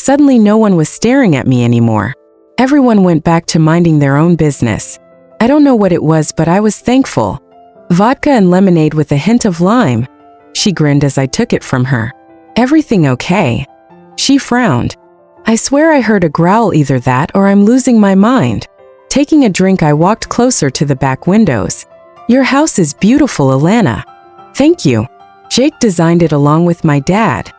Suddenly no one was staring at me anymore. Everyone went back to minding their own business. I don't know what it was, but I was thankful. Vodka and lemonade with a hint of lime. She grinned as I took it from her. Everything okay? She frowned. I swear I heard a growl, either that or I'm losing my mind. Taking a drink, I walked closer to the back windows. Your house is beautiful, Alana. Thank you. Jake designed it along with my dad.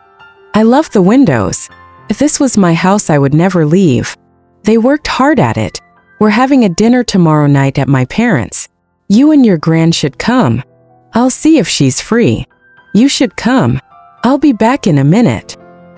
I love the windows. If this was my house, I would never leave. They worked hard at it. We're having a dinner tomorrow night at my parents'. You and your gran should come. I'll see if she's free. You should come. I'll be back in a minute.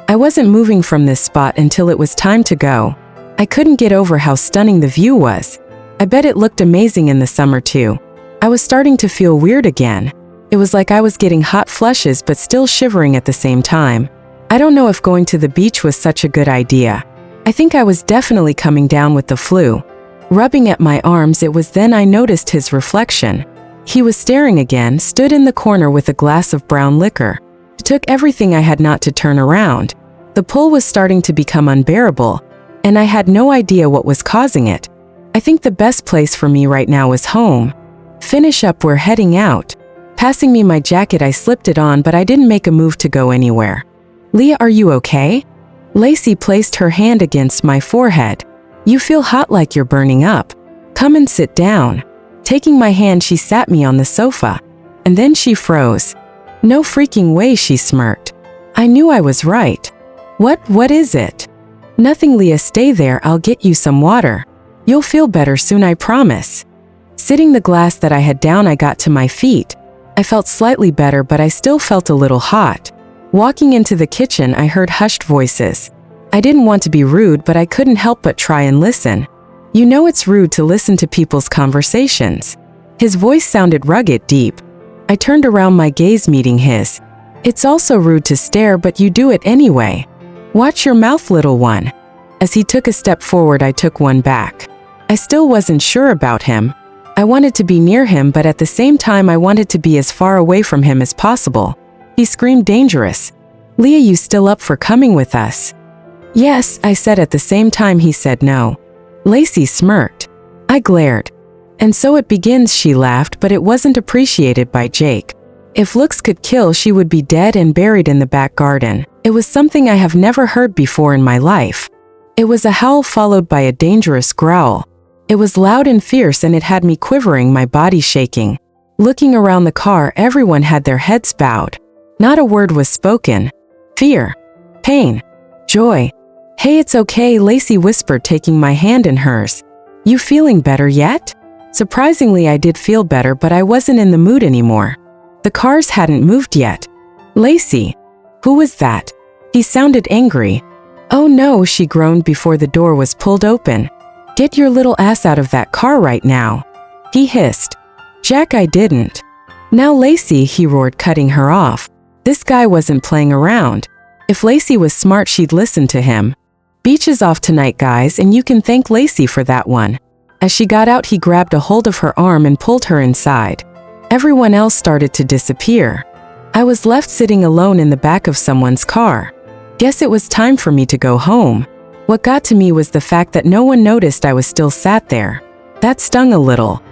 I wasn't moving from this spot until it was time to go. I couldn't get over how stunning the view was. I bet it looked amazing in the summer too. I was starting to feel weird again. It was like I was getting hot flushes but still shivering at the same time. I don't know if going to the beach was such a good idea. I think I was definitely coming down with the flu. Rubbing at my arms, it was then I noticed his reflection. He was staring again, stood in the corner with a glass of brown liquor. It took everything I had not to turn around. The pull was starting to become unbearable, and I had no idea what was causing it. I think the best place for me right now is home. Finish up, we're heading out. Passing me my jacket, I slipped it on, but I didn't make a move to go anywhere. Leah, are you okay? Lacey placed her hand against my forehead. You feel hot, like you're burning up. Come and sit down. Taking my hand, she sat me on the sofa. And then she froze. No freaking way, she smirked. I knew I was right. What is it? Nothing, Leah, stay there, I'll get you some water. You'll feel better soon, I promise. Sitting the glass that I had down, I got to my feet. I felt slightly better, but I still felt a little hot. Walking into the kitchen, I heard hushed voices. I didn't want to be rude, but I couldn't help but try and listen. You know it's rude to listen to people's conversations. His voice sounded rugged, deep. I turned around, my gaze meeting his. It's also rude to stare, but you do it anyway. Watch your mouth, little one. As he took a step forward, I took one back. I still wasn't sure about him. I wanted to be near him, but at the same time I wanted to be as far away from him as possible. He screamed, dangerous. Leah, you still up for coming with us? Yes, I said at the same time he said no. Lacey smirked. I glared. And so it begins, she laughed, but it wasn't appreciated by Jake. If looks could kill, she would be dead and buried in the back garden. It was something I have never heard before in my life. It was a howl followed by a dangerous growl. It was loud and fierce, and it had me quivering, my body shaking. Looking around the car, everyone had their heads bowed. Not a word was spoken. Fear. Pain. Joy. Hey, it's okay, Lacey whispered, taking my hand in hers. You feeling better yet? Surprisingly, I did feel better, but I wasn't in the mood anymore. The cars hadn't moved yet. Lacey. Who was that? He sounded angry. Oh no, she groaned before the door was pulled open. Get your little ass out of that car right now. He hissed. Jack, I didn't. Now Lacey, he roared, cutting her off. This guy wasn't playing around. If Lacey was smart, she'd listen to him. Beach is off tonight, guys, and you can thank Lacey for that one. As she got out, he grabbed a hold of her arm and pulled her inside. Everyone else started to disappear. I was left sitting alone in the back of someone's car. Guess it was time for me to go home. What got to me was the fact that no one noticed I was still sat there. That stung a little.